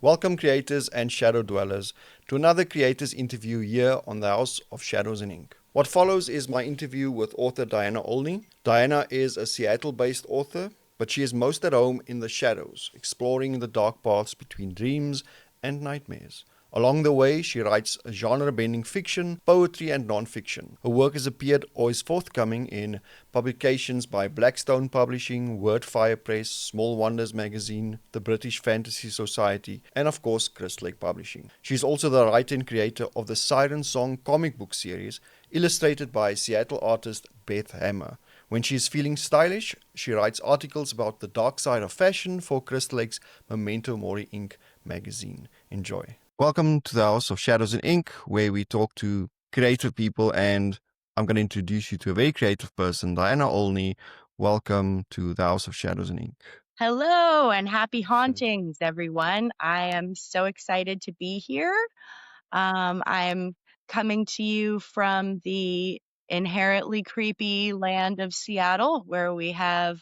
Welcome, creators and shadow dwellers, to another creators interview here on the House of Shadows and Ink. What follows is my interview with author Diana Olney. Diana is a Seattle based author, but she is most at home in the shadows, exploring the dark paths between dreams and nightmares. Along the way, she writes genre-bending fiction, poetry, and non-fiction. Her work has appeared or is forthcoming in publications by Blackstone Publishing, Wordfire Press, Small Wonders Magazine, the British Fantasy Society, and of course, Crystal Lake Publishing. She is also the writer and creator of the SIREN Song comic book series, illustrated by Seattle artist Beth Hammer. When she is feeling stylish, she writes articles about the dark side of fashion for Crystal Lake's Memento Mori Inc. magazine. Enjoy. Welcome to the House of Shadows and Ink, where we talk to creative people, and I'm going to introduce you to a very creative person, Diana Olney. Welcome to the House of Shadows and Ink. Hello and happy hauntings, everyone. I am so excited to be here. I'm coming to you from the inherently creepy land of Seattle, where we have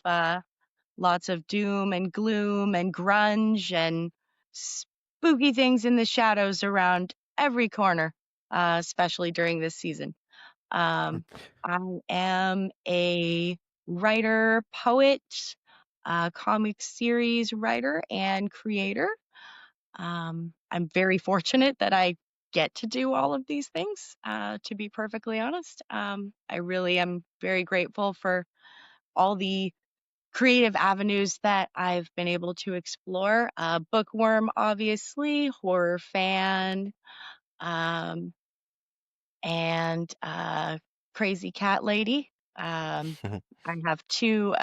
lots of doom and gloom and grunge and spooky things in the shadows around every corner, especially during this season. I am a writer, poet, comic series writer, and creator. I'm very fortunate that I get to do all of these things, to be perfectly honest. I really am very grateful for all the creative avenues that I've been able to explore. Bookworm, obviously, horror fan, um, and crazy cat lady. I have two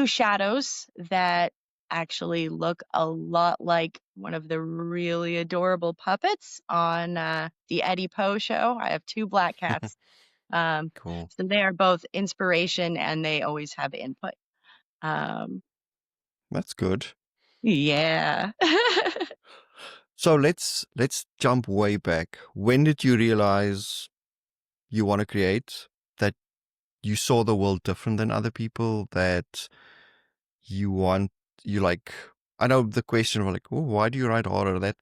shadows that actually look a lot like one of the really adorable puppets on the Eddie Poe show. I have two black cats. Cool. So they are both inspiration and they always have input. Um, That's good. yeah. So let's jump way back. When did you realize you want to create, that you saw the world different than other people, that you like, I know the question was like, oh, why do you write horror? That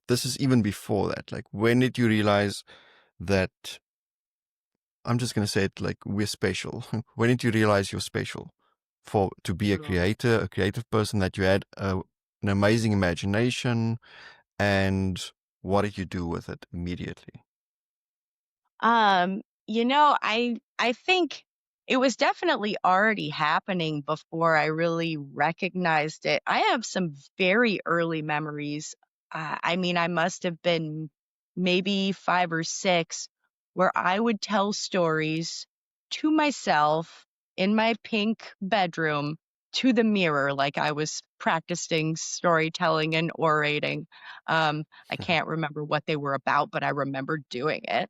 this is even before that. Like, when did you realize that, I'm just going to say it like, we're special? When did you realize you're special to be a Totally. creator, a creative person, that you had an amazing imagination, and what did you do with it immediately? I think it was definitely already happening before I really recognized it. I have some very early memories. I must have been maybe 5 or 6, where I would tell stories to myself in my pink bedroom to the mirror, like I was practicing storytelling and orating. I can't remember what they were about, but I remember doing it.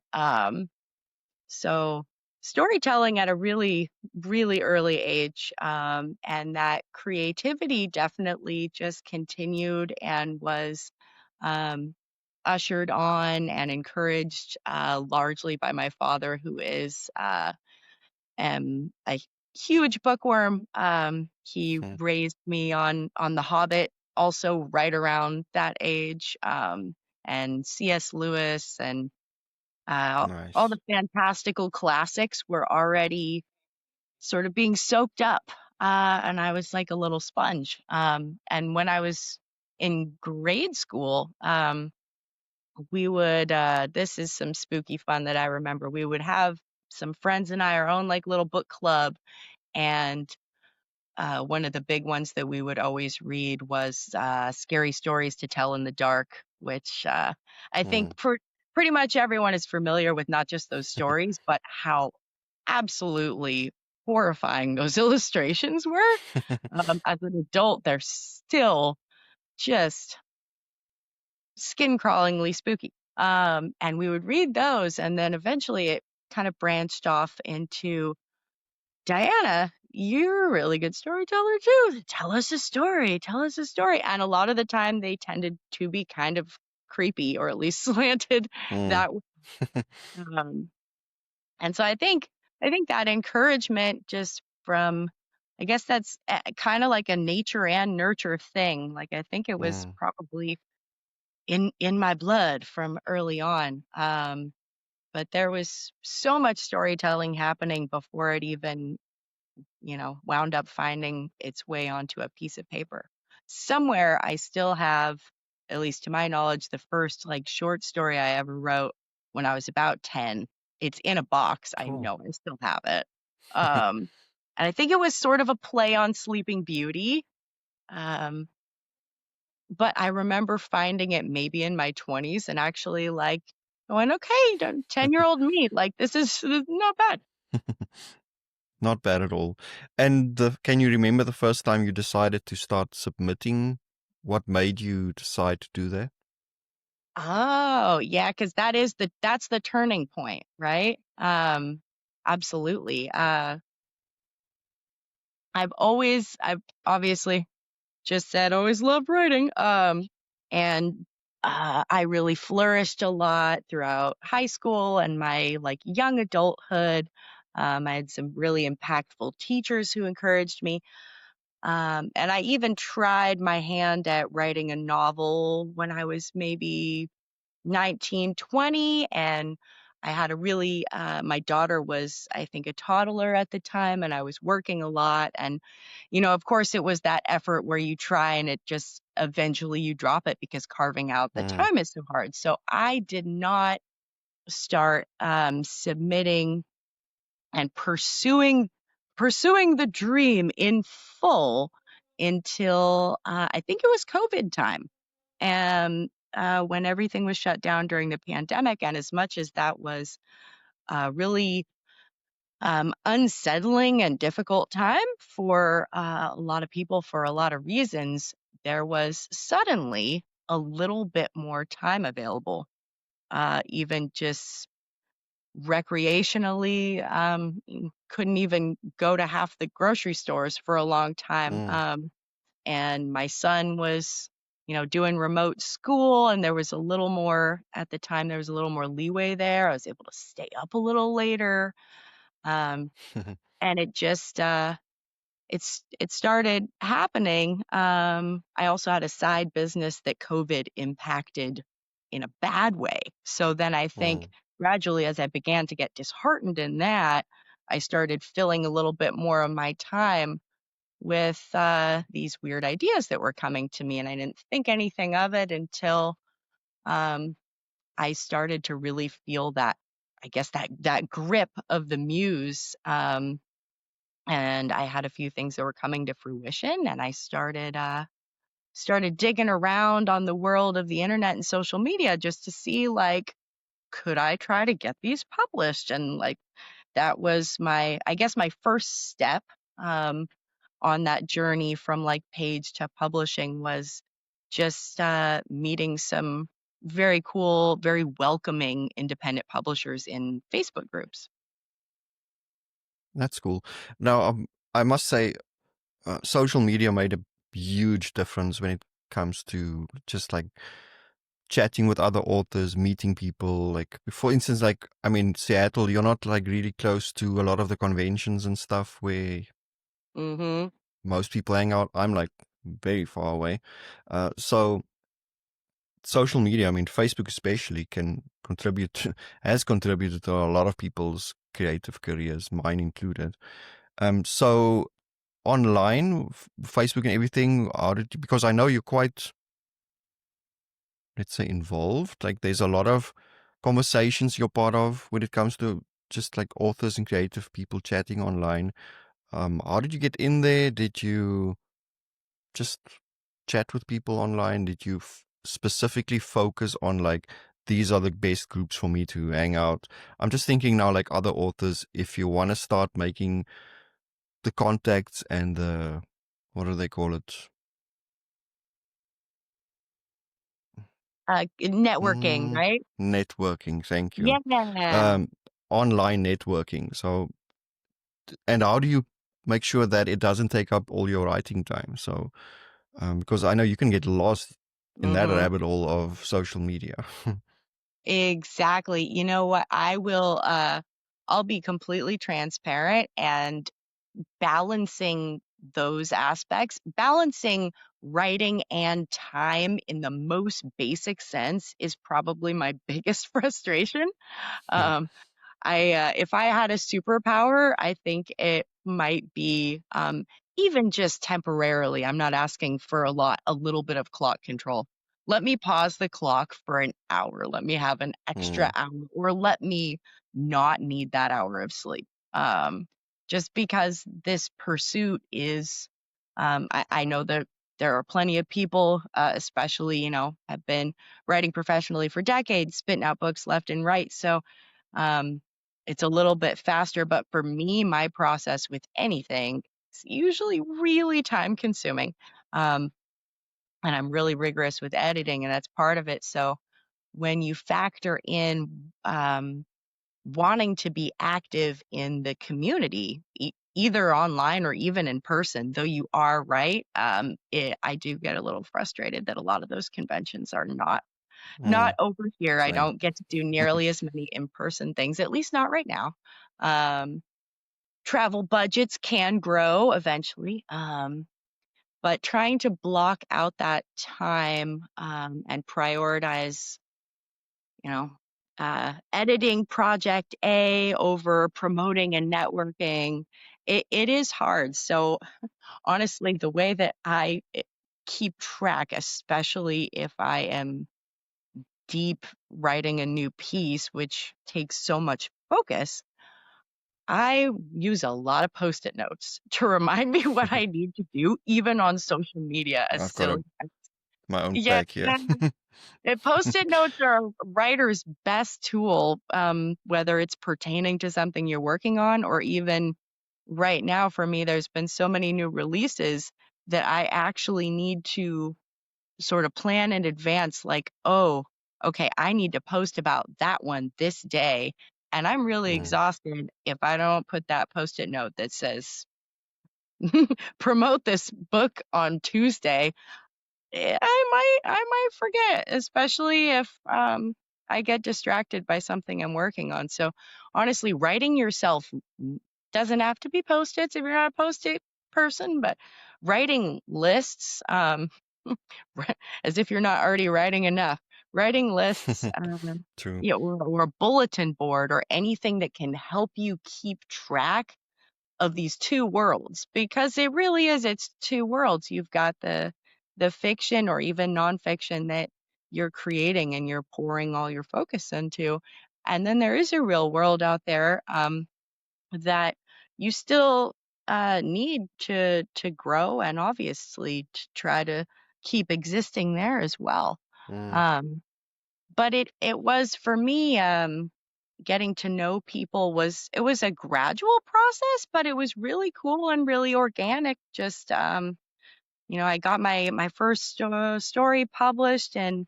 So storytelling at a really, really early age, and that creativity definitely just continued and was um, ushered on and encouraged largely by my father, who is a huge bookworm. He Hmm. raised me on The Hobbit, also right around that age, and C.S. Lewis and all Nice. the fantastical classics were already sort of being soaked up. And I was like a little sponge. And when I was in grade school, we would, this is some spooky fun that I remember. We would have some friends and I, our own like little book club. And one of the big ones that we would always read was Scary Stories to Tell in the Dark, which I think Mm. pretty much everyone is familiar with, not just those stories, but how absolutely horrifying those illustrations were. As an adult, they're still just skin crawlingly spooky. And we would read those, and then eventually it kind of branched off into, Diana, you're a really good storyteller too. Tell us a story. Tell us a story. And a lot of the time they tended to be kind of creepy, or at least slanted Mm. that way. Um, and so I think that encouragement just from, I guess that's kind of like a nature and nurture thing. Like I think it was Mm. probably in my blood from early on. But there was so much storytelling happening before it even, wound up finding its way onto a piece of paper. Somewhere I still have, at least to my knowledge, the first like short story I ever wrote when I was about 10. It's in a box. I Cool. know I still have it. Um, and I think it was sort of a play on Sleeping Beauty. Um, but I remember finding it maybe in my 20s and actually like going, okay, 10-year-old me, like this is not bad. Not bad at all. And can you remember the first time you decided to start submitting? What made you decide to do that? Oh, yeah, because that's the turning point, right? Absolutely. I've obviously just said always loved writing. And I really flourished a lot throughout high school and my like young adulthood. I had some really impactful teachers who encouraged me. And I even tried my hand at writing a novel when I was maybe 19, 20, and I had a really my daughter was, I think, a toddler at the time, and I was working a lot. And, of course, it was that effort where you try and it just eventually you drop it because carving out the Mm, time is so hard. So I did not start submitting and pursuing the dream in full until I think it was COVID time. And when everything was shut down during the pandemic, and as much as that was really unsettling and difficult time for a lot of people for a lot of reasons, there was suddenly a little bit more time available, even just recreationally. Couldn't even go to half the grocery stores for a long time. mm. And my son was, doing remote school, and there was a little more at the time, there was a little more leeway there. I was able to stay up a little later. Um, and it just, it started happening. I also had a side business that COVID impacted in a bad way. So then I think Mm. gradually, as I began to get disheartened in that, I started filling a little bit more of my time with these weird ideas that were coming to me. And I didn't think anything of it until um, I started to really feel that, I guess, that grip of the muse. And I had a few things that were coming to fruition, and I started digging around on the world of the internet and social media just to see like, could I try to get these published? And like that was I guess my first step on that journey from like page to publishing was just meeting some very cool, very welcoming independent publishers in Facebook groups. That's cool. Now, I must say, social media made a huge difference when it comes to just like chatting with other authors, meeting people. Like, for instance, like, I mean, Seattle, you're not like really close to a lot of the conventions and stuff where Mm-hmm. most people hang out. I'm like very far away. So social media, I mean, Facebook especially, can contribute, has contributed to a lot of people's creative careers, mine included. So online, Facebook and everything, how did you, because I know you're quite, let's say, involved. Like there's a lot of conversations you're part of when it comes to just like authors and creative people chatting online. How did you get in there? Did you just chat with people online? Did you specifically focus on like, these are the best groups for me to hang out? I'm just thinking now, like other authors, if you want to start making the contacts and the, what do they call it? Networking, Mm, right? networking. Thank you. Yeah. Um, online networking. So, and how do you make sure that it doesn't take up all your writing time? So, because I know you can get lost in that Mm-hmm. rabbit hole of social media. Exactly. You know what? I'll be completely transparent and balancing those aspects, balancing writing and time in the most basic sense is probably my biggest frustration. Um, if I had a superpower, I think it might be, even just temporarily. I'm not asking for a lot, a little bit of clock control. Let me pause the clock for an hour. Let me have an extra Mm, hour, or let me not need that hour of sleep. Um, just because this pursuit is, I know that there are plenty of people, especially, have been writing professionally for decades, spitting out books left and right. So, um, it's a little bit faster, but for me, my process with anything is usually really time consuming. Um, and I'm really rigorous with editing, and that's part of it. So when you factor in wanting to be active in the community, either online or even in person, though you are right, I do get a little frustrated that a lot of those conventions are not mm, over here. I same. don't get to do nearly as many in-person things, at least not right now. Um, Travel budgets can grow eventually, but trying to block out that time and prioritize, you know, editing project A over promoting and networking, it is hard. So honestly, the way that I keep track, especially if I am deep writing a new piece, which takes so much focus, I use a lot of post-it notes to remind me what I need to do, even on social media, as I've got silly as my own yeah. pack here. Post-it notes are a writer's best tool, whether it's pertaining to something you're working on, or even right now for me, there's been so many new releases that I actually need to sort of plan in advance, like, oh, okay, I need to post about that one this day. And I'm really Mm, exhausted if I don't put that post-it note that says, promote this book on Tuesday. I might forget, especially if I get distracted by something I'm working on. So honestly, writing yourself doesn't have to be post-its if you're not a post-it person, but writing lists, as if you're not already writing enough. Writing lists, true. or a bulletin board or anything that can help you keep track of these two worlds, because it really is, it's two worlds. You've got the fiction or even nonfiction that you're creating and you're pouring all your focus into. And then there is a real world out there that you still need to grow and obviously to try to keep existing there as well. Mm, Um, but it was for me, getting to know people was a gradual process, but it was really cool and really organic. Just I got my first story published and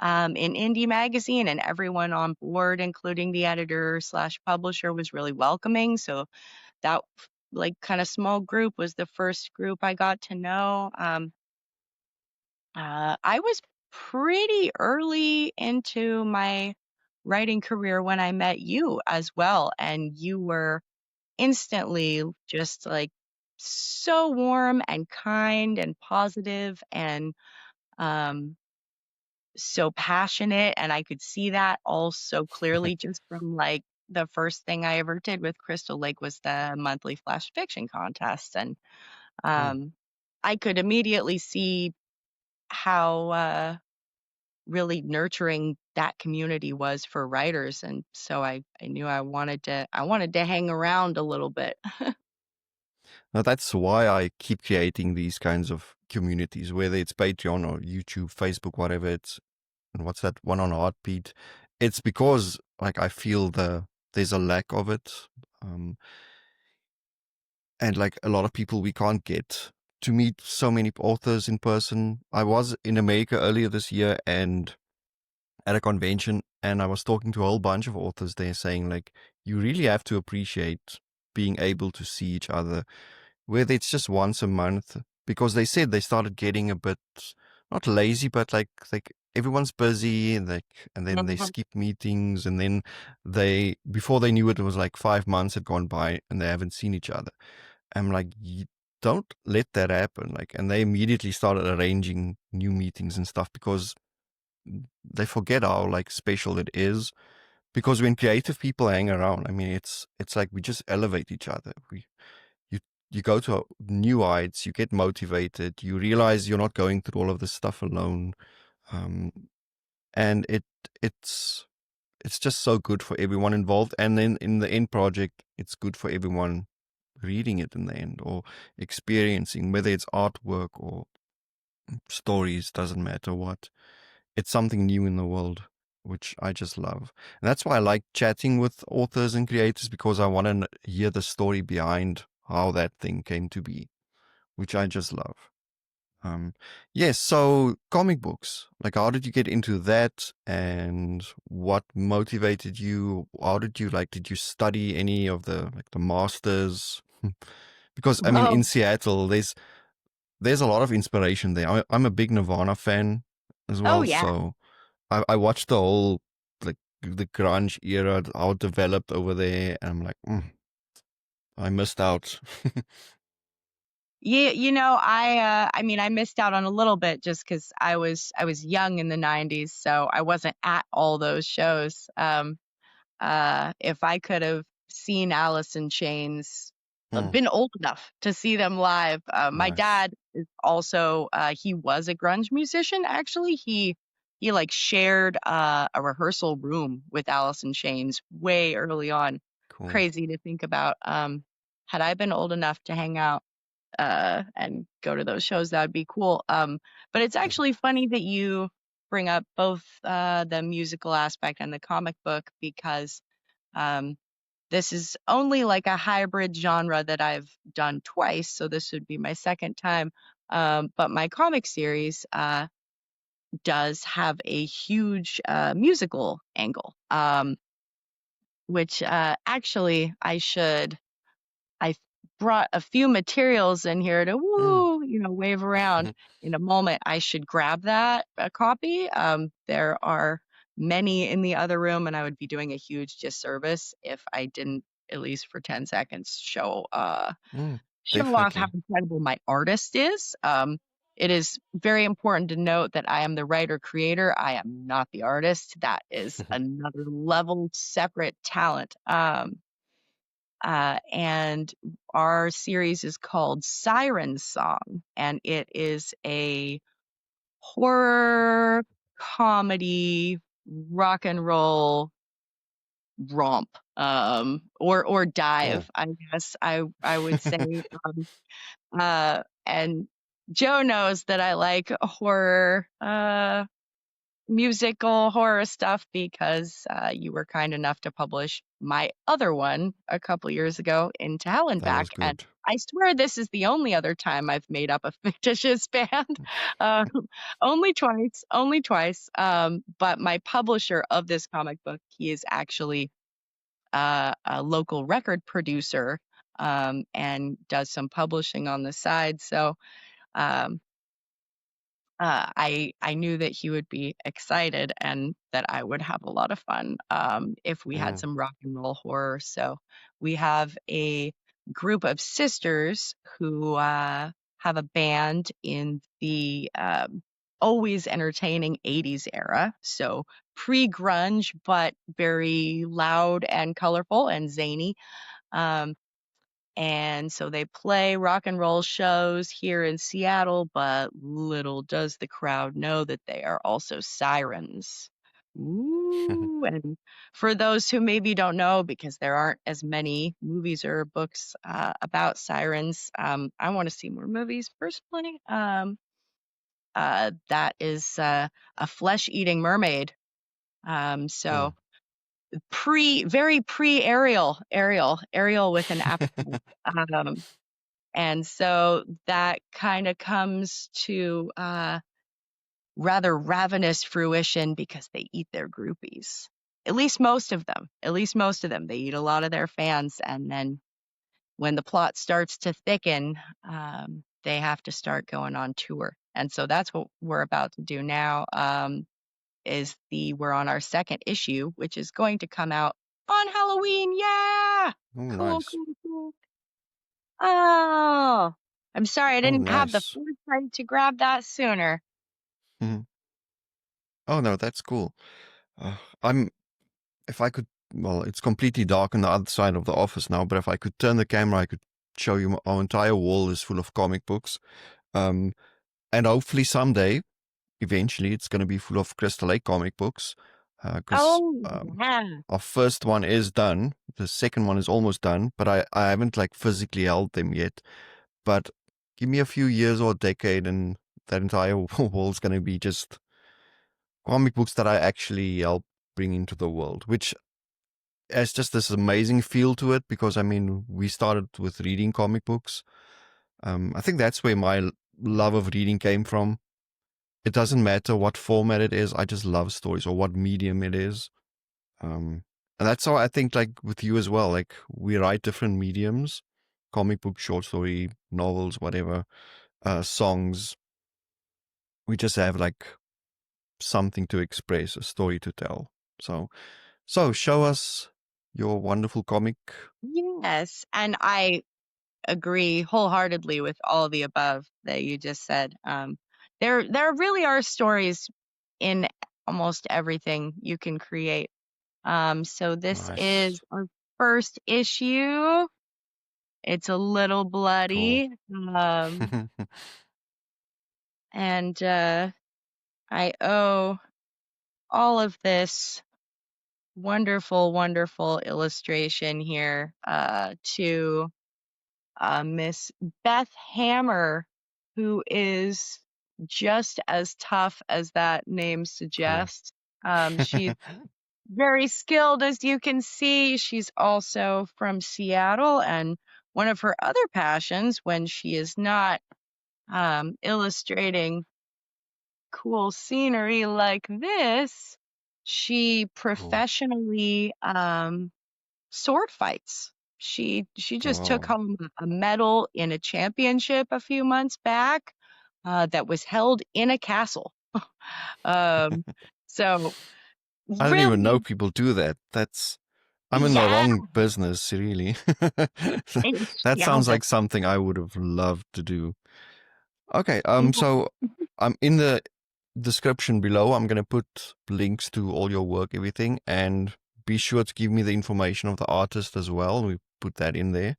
in indie magazine, and everyone on board, including the editor slash publisher, was really welcoming. So that like kind of small group was the first group I got to know. I was pretty early into my writing career when I met you as well, and you were instantly just like so warm and kind and positive and um, so passionate, and I could see that all so clearly just from like the first thing I ever did with Crystal Lake was the monthly flash fiction contest, and mm. um, I could immediately see how really nurturing that community was for writers, and so I knew I wanted to hang around a little bit. Now that's why I keep creating these kinds of communities, whether it's Patreon or YouTube, Facebook, whatever it's, and what's that one on Heartbeat. It's because like I feel there's a lack of it, um, and like a lot of people we can't get to meet so many authors in person. I was in America earlier this year and at a convention, and I was talking to a whole bunch of authors there, saying like you really have to appreciate being able to see each other, whether it's just once a month, because they said they started getting a bit not lazy, but like everyone's busy and then they Mhm. skip meetings, and then they before they knew it, it was like 5 months had gone by and they haven't seen each other. I'm like, don't let that happen. Like, and they immediately started arranging new meetings and stuff because they forget how like special it is. Because when creative people hang around, I mean, it's like we just elevate each other. You you go to new heights, you get motivated, you realize you're not going through all of this stuff alone, um, and it's it's just so good for everyone involved. And then in the end project, it's good for everyone reading it in the end or experiencing, whether it's artwork or stories, doesn't matter what. It's something new in the world, which I just love. And that's why I like chatting with authors and creators, because I want to hear the story behind how that thing came to be, which I just love. Um, yes, so comic books. Like, how did you get into that, and what motivated you? How did you like? Did you study any of the like the masters? Because I mean, in Oh, Seattle, there's a lot of inspiration there. I'm a big Nirvana fan as oh well, yeah. so I watched the whole like the grunge era, how it developed over there, and I'm like, I missed out. Yeah, I mean, I missed out on a little bit just because I was young in the '90s, so I wasn't at all those shows. If I could have seen Alice in Chains, Mm, been old enough to see them live. My nice, dad is also he was a grunge musician. Actually, he like shared a rehearsal room with Alice in Chains way early on. cool. Crazy to think about. Had I been old enough to hang out and go to those shows, that would be cool. But it's actually funny that you bring up both the musical aspect and the comic book because um, this is only like a hybrid genre that I've done twice, so this would be my second time. But my comic series does have a huge musical angle, which actually I brought a few materials in here to Mm. wave around. In a moment, I should grab that a copy. There are many in the other room, and I would be doing a huge disservice if I didn't, at least for 10 seconds, Mm, show off how definitely. incredible my artist is. It is very important to note that I am the writer creator. I am not the artist. That is another level, separate talent. And our series is called Siren Song, and it is a horror comedy rock and roll romp, or Cool. dive, I guess I would say. And Joe knows that I like horror, musical horror stuff because you were kind enough to publish my other one a couple years ago, Into Hell and That was Back. And good. I swear this is the only other time I've made up a fictitious band. Um, only twice, only twice. But my publisher of this comic book, he is actually a local record producer, and does some publishing on the side. So um, I knew that he would be excited and that I would have a lot of fun if we had Mm, some rock and roll horror. So we have a group of sisters who have a band in the always entertaining '80s era. So pre-grunge, but very loud and colorful and zany. Um, and so they play rock and roll shows here in Seattle, but little does the crowd know that they are also sirens. Ooh, and for those who maybe don't know, because there aren't as many movies or books about sirens, I want to see more movies personally. That is a flesh-eating mermaid. So mm, very Ariel with an appetite. Um, And so that kind of comes to rather ravenous fruition because they eat their groupies. At least most of them. At least most of them. They eat a lot of their fans. And then when the plot starts to thicken, they have to start going on tour. And so that's what we're about to do now. We're on our second issue, which is going to come out on Halloween. Yeah. oh, Cool, nice. cool, cool. Oh. I'm sorry I Oh, didn't have the nice. foresight to grab that sooner. Mhm. Oh no, that's cool. I'm if I could, well, it's completely dark on the other side of the office now, but if I could turn the camera, I could show you our entire wall is full of comic books. Um, and hopefully someday, eventually, it's going to be full of Crystal Lake comic books. Because Oh, yeah. our first one is done, the second one is almost done, but I haven't like physically held them yet. But give me a few years or a decade, and that entire wall's going to be just comic books that I actually help bring into the world, which has just this amazing feel to it because I mean, we started with reading comic books. I think that's where my love of reading came from. It doesn't matter what format it is, I just love stories or what medium it is. And that's how I think, like with you as well, like we write different mediums comic book, short story, novels, whatever, songs. We just have like something to express, a story to tell. So show us your wonderful comic. Yes. And I agree wholeheartedly with all the above that you just said. There really are stories in almost everything you can create. So this is Nice. our first issue. It's a little Cool. bloody. And I owe all of this wonderful, wonderful illustration here to Miss Beth Hammer, who is just as tough as that name Cool. suggests. She's very skilled, as you can see. She's also from Seattle, and one of her other passions, when she is not illustrating cool scenery like this, she Cool. professionally sword fights. She just took Oh. home a medal in a championship a few months back that was held in a castle. Um, so I don't even know really, people do that. I'm in the yeah, wrong business, really. That yeah, sounds like something I would have loved to do. Okay, so I'm in the description below. I'm gonna put links to all your work, everything, and be sure to give me the information of the artist as well. We put that in there,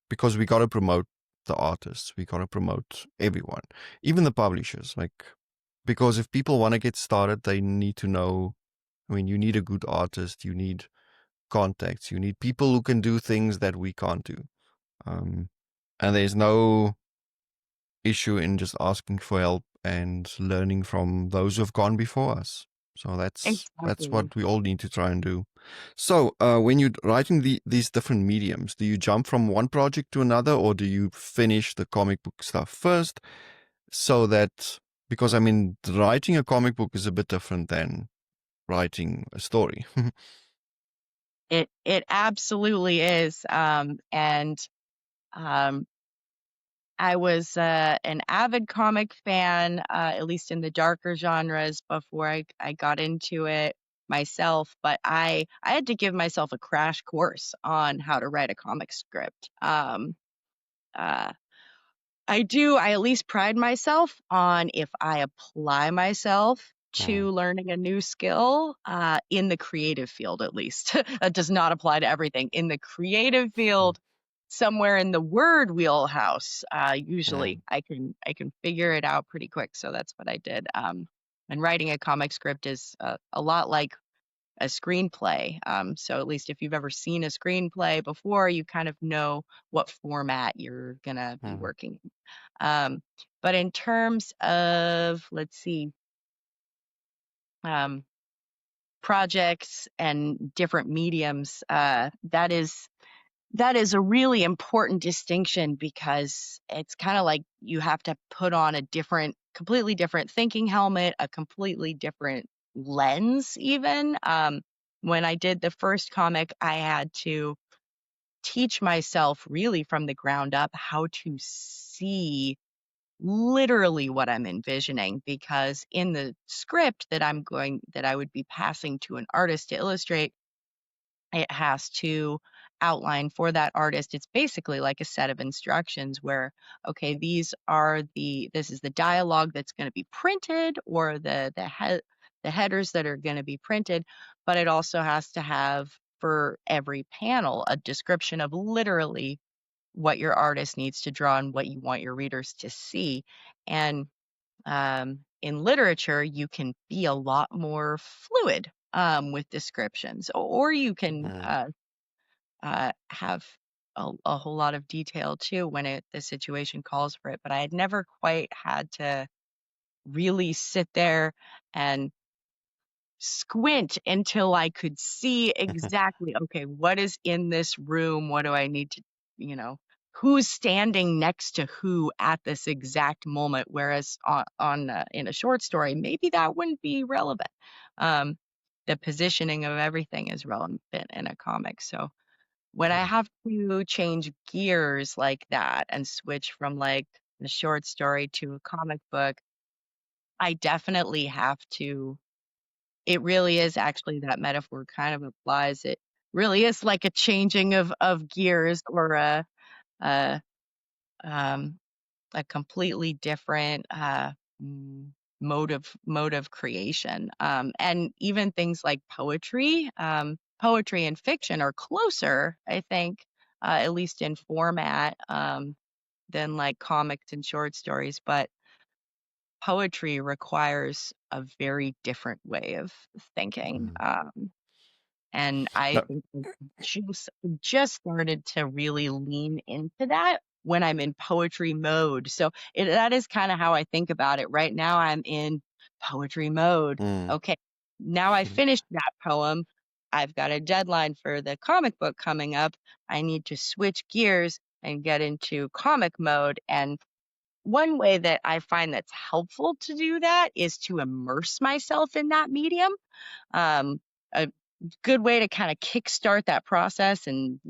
because we gotta promote the artists. We gotta promote everyone, even the publishers. Like, because if people want to get started, they need to know. I mean, you need a good artist. You need contacts. You need people who can do things that we can't do. Um, and there's no issue in just asking for help and learning from those who've gone before us. So that's exactly. what we all need to try and do. So when you're writing these different mediums, do you jump from one project to another, or do you finish the comic book stuff first? So that, because I mean, writing a comic book is a bit different than writing a story. It absolutely is. And um, I was an avid comic fan, at least in the darker genres, before I got into it myself. But I had to give myself a crash course on how to write a comic script. Uh, I at least pride myself on if I apply myself Mm, to learning a new skill in the creative field, at least. That does not apply to everything. In the creative mm, field, somewhere in the word wheelhouse, mm, usually I can figure it out pretty quick. So that's what I did. And writing a comic script is a lot like a screenplay. So at least if you've ever seen a screenplay before, you kind of know what format you're gonna be mm, working in. But in terms of, let's see, um, projects and different mediums, that is a really important distinction because it's kind of like you have to put on a completely different thinking helmet, a completely different lens, even. When I did the first comic, I had to teach myself really from the ground up how to see literally what I'm envisioning because in the script that I would be passing to an artist to illustrate, it has to outline for that artist. It's basically like a set of instructions where, okay, this is the dialogue that's going to be printed, or the headers that are going to be printed, but it also has to have for every panel a description of literally what your artist needs to draw and what you want your readers to see. And in literature, you can be a lot more fluid with descriptions, or you can Mm. have a whole lot of detail too when the situation calls for it. But I had never quite had to really sit there and squint until I could see exactly, okay, what is in this room? What do I need to, you know, who's standing next to who at this exact moment? Whereas in a short story, maybe that wouldn't be relevant. Um, the positioning of everything is relevant in a comic. So when I Cool. have to change gears like that and switch from like a short story to a comic book, I definitely have to. It really is actually, that metaphor kind of applies. It really is like a changing of gears, or a um a completely different mm, mode of creation. And even things like poetry and fiction are closer, I think, at least in format, than like comics and short stories. But poetry requires a very different way of thinking. Mm. And I No. think I just started to really lean into that when I'm in poetry mode. So that is kind of how I think about it. Right now, I'm in poetry mode. Mm. Okay, now I finished that poem. I've got a deadline for the comic book coming up. I need to switch gears and get into comic mode. And one way that I find that's helpful to do that is to immerse myself in that medium. Um, a good way to kind of kickstart that process and,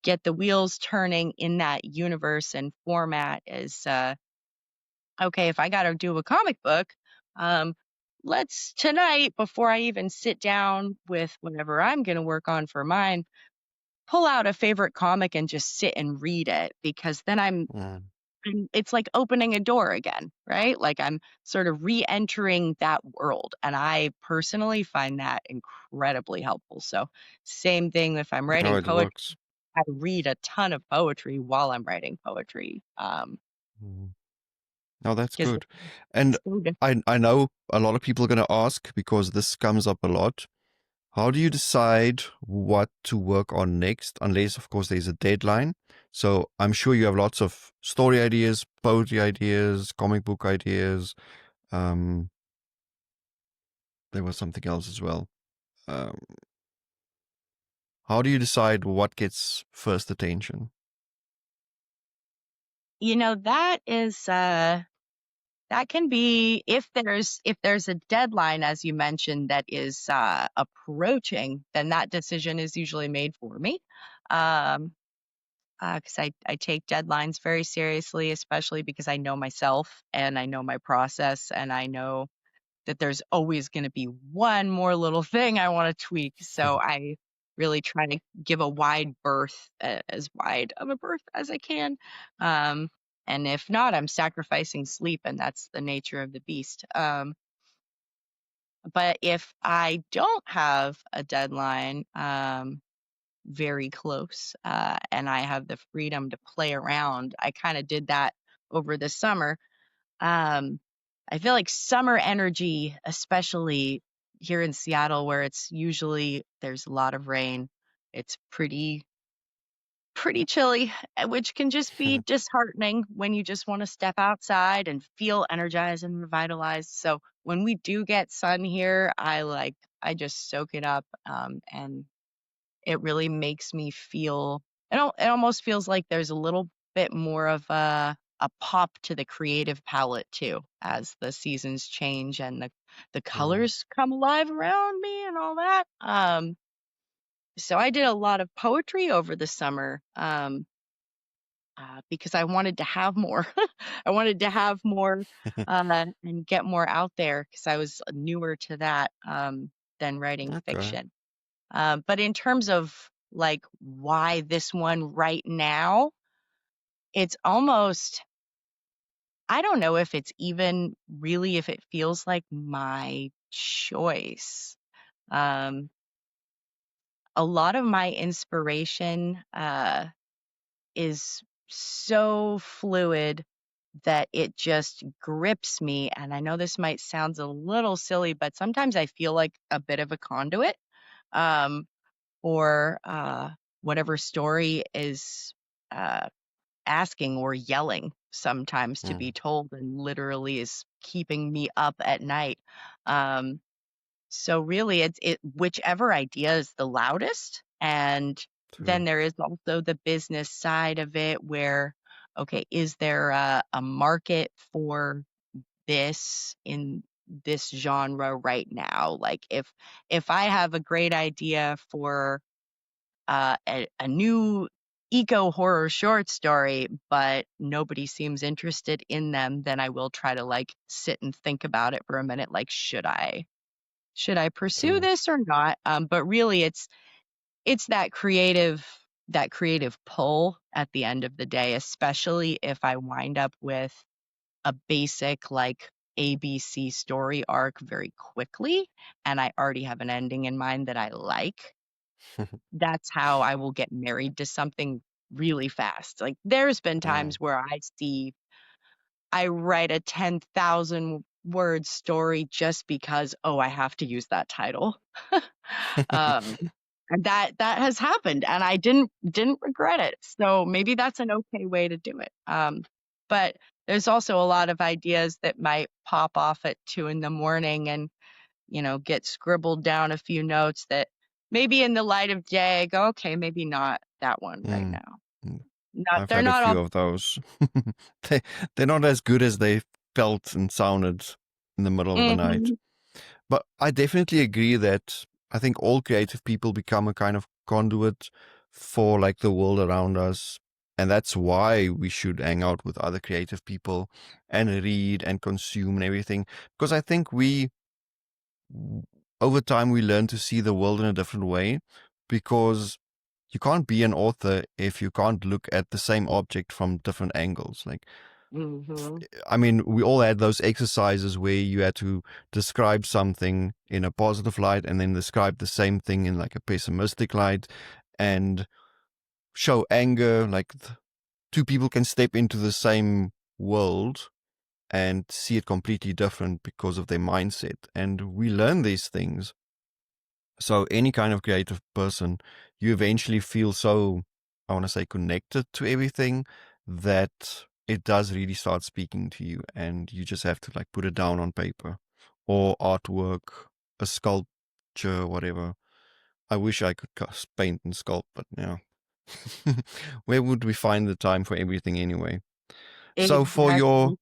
get the wheels turning in that universe and format is, okay, if I got to do a comic book, um, let's tonight, before I even sit down with whatever I'm going to work on for mine, pull out a favorite comic and just sit and read it, because then Mm. it's like opening a door again, right? Like I'm sort of re-entering that world. And I personally find that incredibly helpful. So same thing if I'm How writing it poetry, works. I read a ton of poetry while I'm writing poetry. Mm. No, that's 'Cause good. And it's so different. I know a lot of people are going to ask, because this comes up a lot. How do you decide what to work on next? Unless, of course, there's a deadline. So I'm sure you have lots of story ideas, poetry ideas, comic book ideas. Um, there was something else as well. Um, how do you decide what gets first attention? That is that can be, if there's a deadline, as you mentioned, that is approaching, then that decision is usually made for me. Um, because I take deadlines very seriously, especially because I know myself and I know my process, and I know that there's always going to be one more little thing I want to tweak. So I really try to give a wide berth, as wide of a berth as I can. Um, and if not, I'm sacrificing sleep, and that's the nature of the beast. But if I don't have a deadline, very close, and I have the freedom to play around. I kind of did that over the summer. Um, I feel like summer energy, especially here in Seattle, where there's a lot of rain. It's pretty chilly, which can just be disheartening when you just want to step outside and feel energized and revitalized. So when we do get sun here, I just soak it up, and it really makes me feel, it almost feels like there's a little bit more of a pop to the creative palette too, as the seasons change and the Mm. colors come alive around me and all that. So I did a lot of poetry over the summer, because I wanted to have more. I wanted to have more, and get more out there, because I was newer to that, than writing Okay. fiction. But in terms of like why this one right now, it's almost, I don't know if it's even really, if it feels like my choice. Um, a lot of my inspiration is so fluid that it just grips me. And I know this might sound a little silly, but sometimes I feel like a bit of a conduit um, for whatever story is uh, asking or yelling sometimes to be Mm, told, and literally is keeping me up at night. Um, so really it whichever idea is the loudest. And then true. there is also the business side of it where, okay, is there a market for this in this genre right now? Like if I have a great idea for a new eco horror short story, but nobody seems interested in them, then I will try to like sit and think about it for a minute. Like, should I pursue True. this or not? But really, it's that creative pull at the end of the day, especially if I wind up with a basic like ABC story arc very quickly, and I already have an ending in mind that I like. That's how I will get married to something really fast. Like there's been Mm, times where I write a 10,000 word story just because, oh, I have to use that title. Um, and that has happened, and I didn't regret it. So maybe that's an okay way to do it. But there's also a lot of ideas that might pop off at 2 in the morning and, get scribbled down a few notes that maybe in the light of day I go, okay, maybe not that one right mm, now. mm. Not I've they're had a not all few of those. they they're not as good as they felt and sounded in the middle of the night. Mhm. But I definitely agree that I think all creative people become a kind of conduit for like the world around us. And that's why we should hang out with other creative people and read and consume and everything. Because I think over time, we learn to see the world in a different way because you can't be an author if you can't look at the same object from different angles. Like, Mhm. I mean, we all had those exercises where you had to describe something in a positive light and then describe the same thing in like a pessimistic light and show anger. Like, two people can step into the same world and see it completely different because of their mindset. And we learn these things. So, any kind of creative person, you eventually feel so, I want to say, connected to everything that it does really start speaking to you. And you just have to like put it down on paper or artwork, a sculpture, whatever. I wish I could paint and sculpt, but yeah. Where would we find the time for everything anyway? So, Exactly.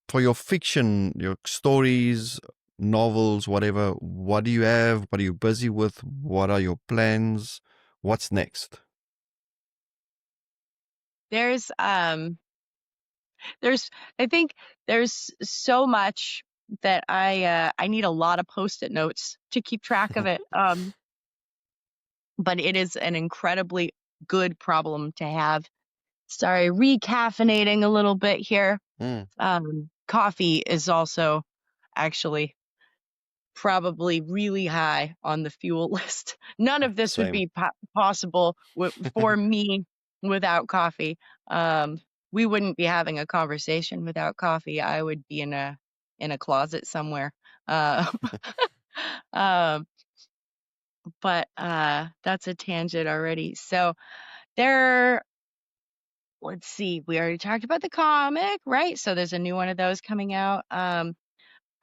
for your fiction, your stories, novels, whatever, what do you have? What are you busy with? What are your plans? What's next? There's there's I think there's so much that I need a lot of post-it notes to keep track of it. But it is an incredibly good problem to have. Sorry, recaffeinating a little bit here. Mm, Coffee is also actually probably really high on the fuel list. None of this would same. be possible for me without coffee. Um, we wouldn't be having a conversation without coffee. I would be in a closet somewhere. Uh, um, but that's a tangent already. So there. Let's see. We already talked about the comic, right? So there's a new one of those coming out.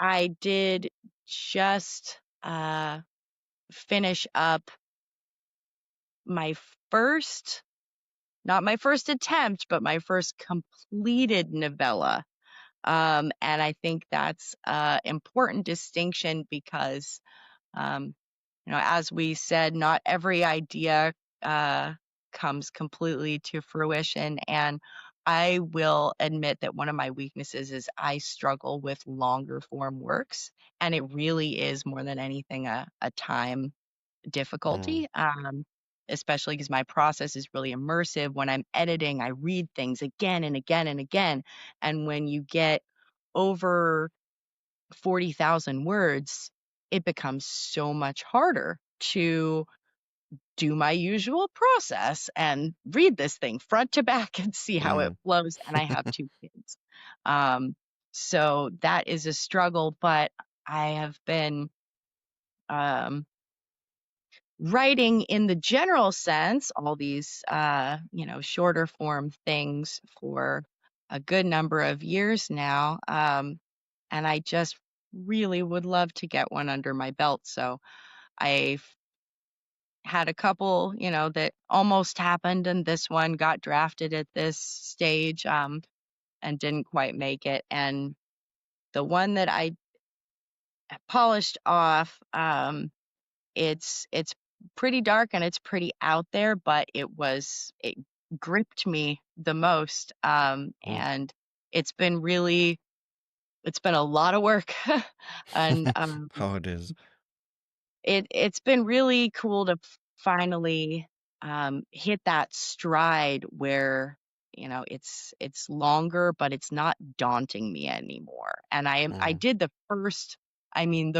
I did just finish up my first, not my first attempt, but my first completed novella. And I think that's important distinction because, um, as we said, not every idea uh, comes completely to fruition. And I will admit that one of my weaknesses is I struggle with longer form works, and it really is more than anything a time Mm, difficulty. especially because my process is really immersive. When I'm editing, I read things again and again and again. And when you get over 40,000 words, it becomes so much harder to do my usual process and read this thing front to back and see how it Mm. flows. And I have two kids. Um, so that is a struggle, but I have been writing in the general sense, all these, shorter form things for a good number of years now. And I just really would love to get one under my belt. So I've had a couple, that almost happened, and this one got drafted at this stage, and didn't quite make it. And the one that I polished off, it's pretty dark and it's pretty out there, but it gripped me the most. Mm. And it's been a lot of work. And How it is. it's been really cool to finally hit that stride where it's longer, but it's not daunting me anymore. And I Mm. did the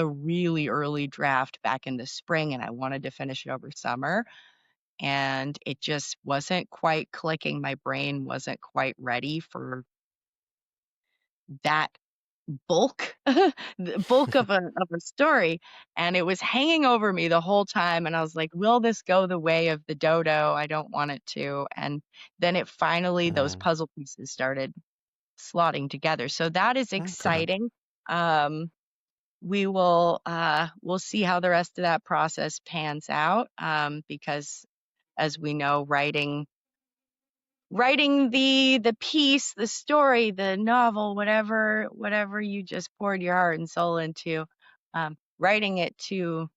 really early draft back in the spring, and I wanted to finish it over summer, and it just wasn't quite clicking. My brain wasn't quite ready for that bulk the bulk of a story, and it was hanging over me the whole time, and I was like, will this go the way of the dodo? I don't want it to. And then it finally, those Mm. puzzle pieces started slotting together, so that is Okay. exciting. um we'll see how the rest of that process pans out, because as we know, writing the piece, the story, the novel, whatever you just poured your heart and soul into, writing it to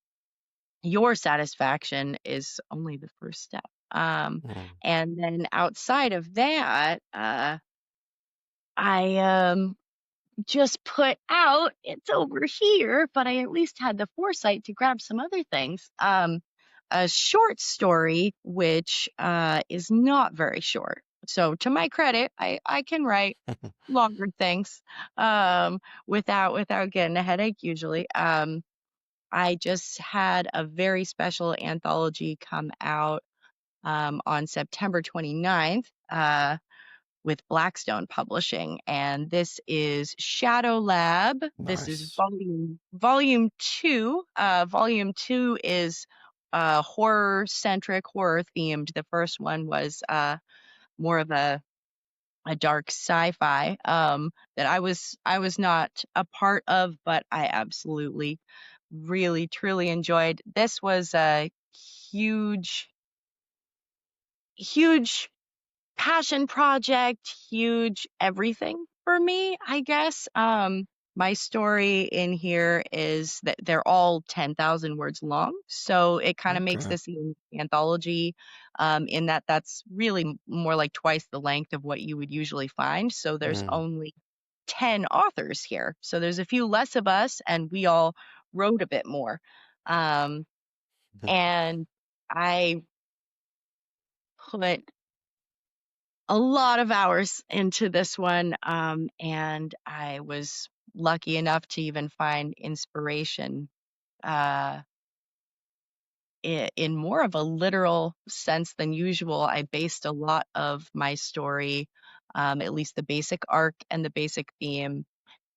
your satisfaction is only the first step. Mm. And then outside of that, I just put out, it's over here, but I at least had the foresight to grab some other things. A short story, which is not very short. So to my credit, I can write longer things, without getting a headache usually. I just had a very special anthology come out on September 29th. With Blackstone Publishing, and this is Shadow Lab. This is Nice. volume two. Volume two is horror centric, horror themed. The first one was more of a dark sci-fi, that I was not a part of, but I absolutely really truly enjoyed. This was a huge huge passion project, huge everything for me, I guess. My story in here is that they're all 10,000 words long, so it kind of makes Okay. this an anthology, in that that's really more like twice the length of what you would usually find. So there's Mm. only 10 authors here, so there's a few less of us, and we all wrote a bit more. Um, and I put a lot of hours into this one, and I was lucky enough to even find inspiration uh, in more of a literal sense than usual. I based a lot of my story, at least the basic arc and the basic theme,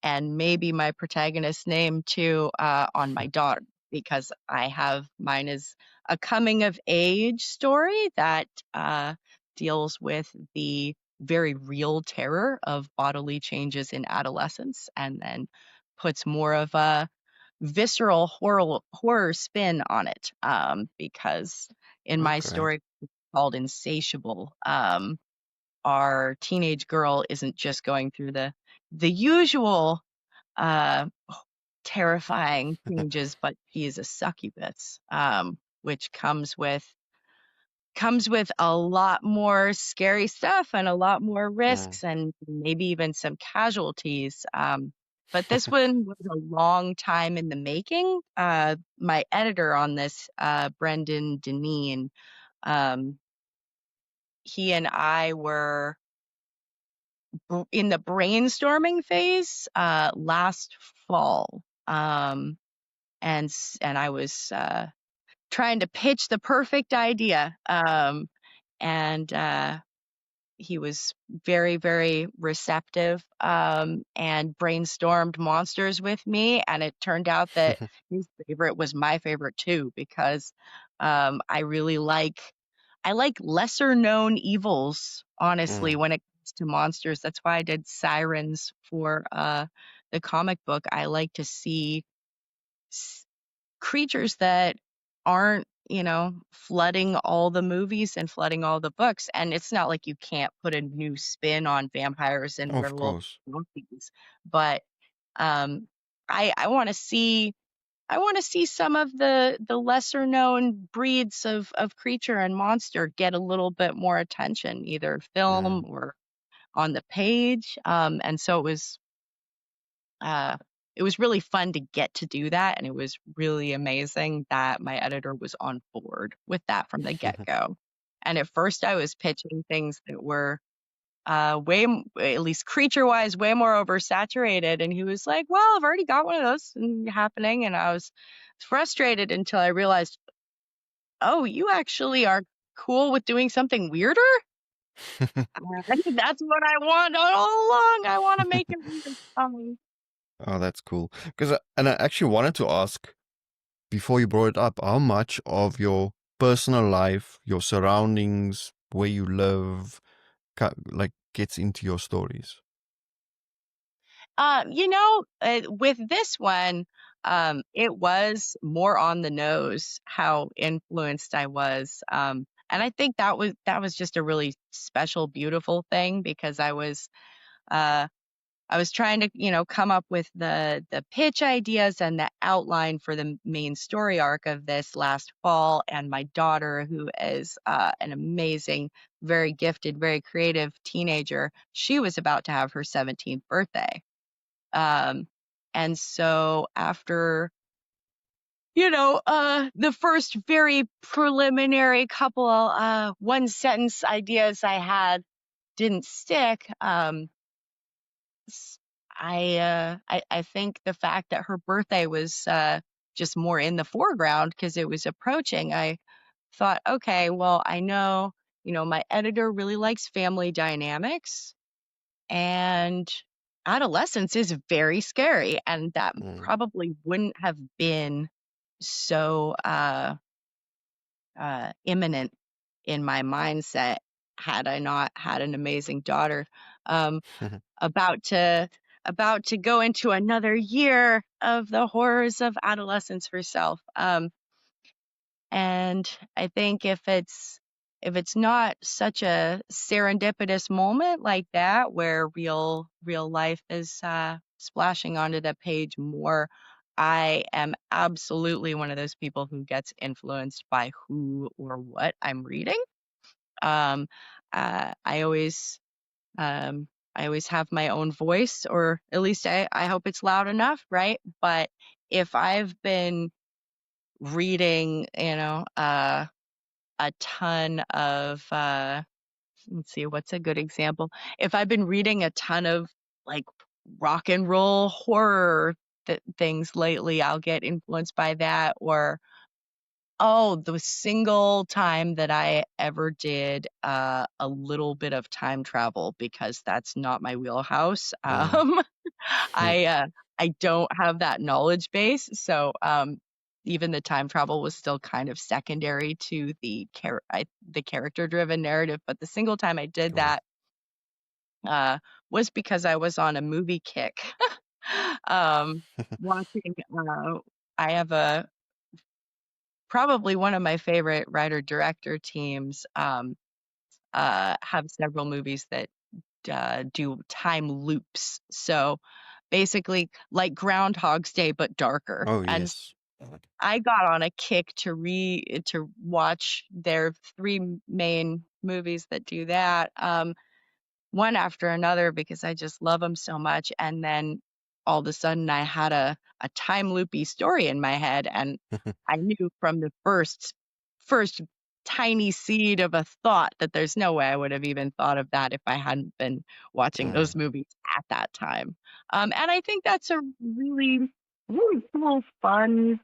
and maybe my protagonist's name too, on my daughter, because I have mine is a coming of age story that deals with the very real terror of bodily changes in adolescence, and then puts more of a visceral horror spin on it, because in my Okay. story called Insatiable, our teenage girl isn't just going through the usual uh, terrifying changes, but she is a succubus, which comes with a lot more scary stuff and a lot more Mm. risks and maybe even some casualties. But this one was a long time in the making. My editor on this, Brendan Deneen, Um, he and I were in the brainstorming phase last fall, and I was trying to pitch the perfect idea, and he was very, very receptive, and brainstormed monsters with me. And it turned out that his favorite was my favorite too, because I like lesser known evils, honestly, Mm, when it comes to monsters. That's why I did Sirens for the comic book. I like to see creatures that aren't, flooding all the movies and flooding all the books. And it's not like you can't put a new spin on vampires and of werewolves course. and zombies, but um, I want to see. I want to see some of the lesser known breeds of creature and monster get a little bit more attention, either Mm, film or on the page. And so uh, it was really fun to get to do that, and it was really amazing that my editor was on board with that from the get-go. And at first, I was pitching things that were at least creature-wise, way more oversaturated, and he was like, "Well, I've already got one of those happening," and I was frustrated until I realized, "Oh, you actually are cool with doing something weirder? That's what I want all along. I want to make it weird." Oh, that's cool. Because and I actually wanted to ask before you brought it up, how much of your personal life, your surroundings, where you live, like gets into your stories? With this one, it was more on the nose how influenced I was. And I think that was just a really special, beautiful thing, because uh, I was trying to, come up with the pitch ideas and the outline for the main story arc of this last fall. And my daughter, who is an amazing, very gifted, very creative teenager, she was about to have her 17th birthday. Um, and so after, the first very preliminary couple one sentence ideas I had didn't stick, s- I think the fact that her birthday was just more in the foreground because it was approaching, I thought, okay, well, I know, my editor really likes family dynamics, and adolescence is very scary, and that Mm, probably wouldn't have been so imminent in my mindset had I not had an amazing daughter. Um, about to about to go into another year of the horrors of adolescence herself. And I think if it's not such a serendipitous moment like that, where real life is splashing onto the page more, I am absolutely one of those people who gets influenced by who or what I'm reading. Um, uh, I always um, I always have my own voice, or at least I hope it's loud enough, right? But if I've been reading, a ton of let's see, what's a good example? If I've been reading a ton of like rock and roll horror things lately, I'll get influenced by that. Or oh, the single time that I ever did a little bit of time travel, because that's not my wheelhouse. mm, I uh, I don't have that knowledge base, so even the time travel was still kind of secondary to the character driven narrative. But the single time I did cool. that uh, was because I was on a movie kick. um, watching, I have a probably one of my favorite writer director teams. Have several movies that do time loops. So basically, like Groundhog's Day, but darker. Oh, And yes. I got on a kick to watch their three main movies that do that, one after another, because I just love them so much. And then all of a sudden, I had a time loopy story in my head, and I knew from the first tiny seed of a thought that there's no way I would have even thought of that if I hadn't been watching those movies at that time. And I think that's a really, really cool, fun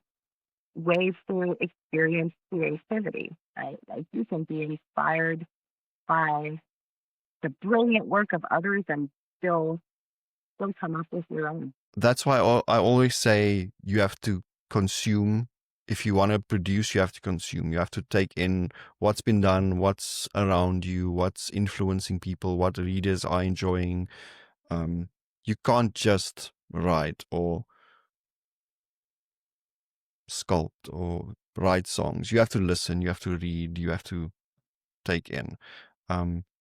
way to experience creativity. I do think being inspired by the brilliant work of others and still come up with your own. That's why I always say you have to consume. If you want to produce, you have to consume. You have to take in what's been done, what's around you, what's influencing people, what readers are enjoying. You can't just write or sculpt or write songs. You have to listen, you have to read, you have to take in.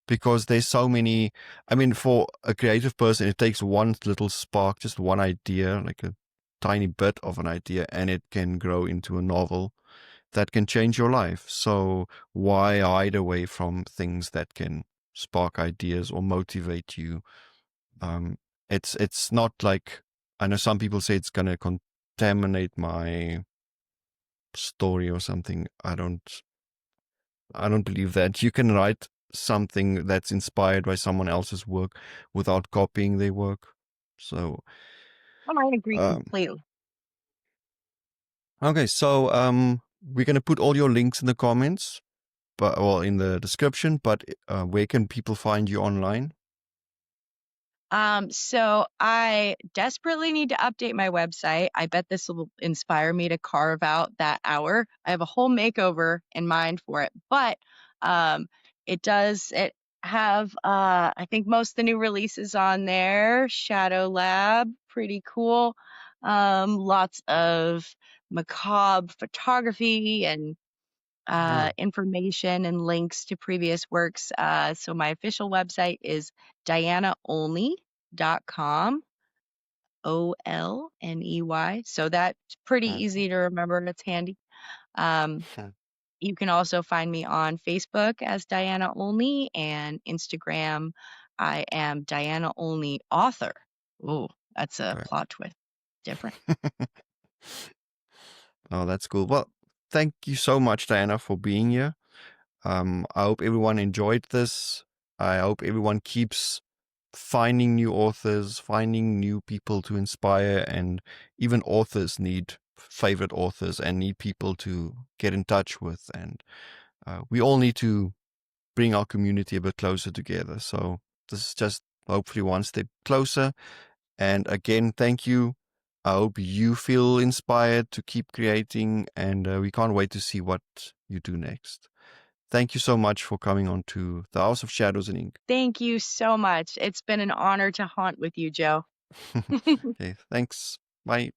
Because there's so many, I mean, for a creative person, it takes one little spark, just one idea, like a tiny bit of an idea, and it can grow into a novel that can change your life. So why hide away from things that can spark ideas or motivate you? It's not like, I know some people say it's going to contaminate my story or something. I don't believe that. You can write something that's inspired by someone else's work without copying their work. So, I agree completely. Okay, so we're gonna put all your links in the comments, in the description. But where can people find you online? So I desperately need to update my website. I bet this will inspire me to carve out that hour. I have a whole makeover in mind for it, but it have I think most of the new releases on there. Shadow Lab, pretty cool. Lots of macabre photography and information and links to previous works. So my official website is dianaolney.com, Olney. So that's pretty easy to remember. It's handy. You can also find me on Facebook as Diana Olney, and Instagram, I am Diana Olney author. Oh, that's a plot twist. Different. Oh, that's cool. Well, thank you so much, Diana, for being here. I hope everyone enjoyed this. I hope everyone keeps finding new authors, finding new people to inspire, and even authors need favorite authors and need people to get in touch with. And we all need to bring our community a bit closer together. So this is just hopefully one step closer. And again, thank you. I hope you feel inspired to keep creating, and we can't wait to see what you do next. Thank you so much for coming on to the House of Shadows and Ink. Thank you so much. It's been an honor to haunt with you, Joe. Okay, thanks. Bye.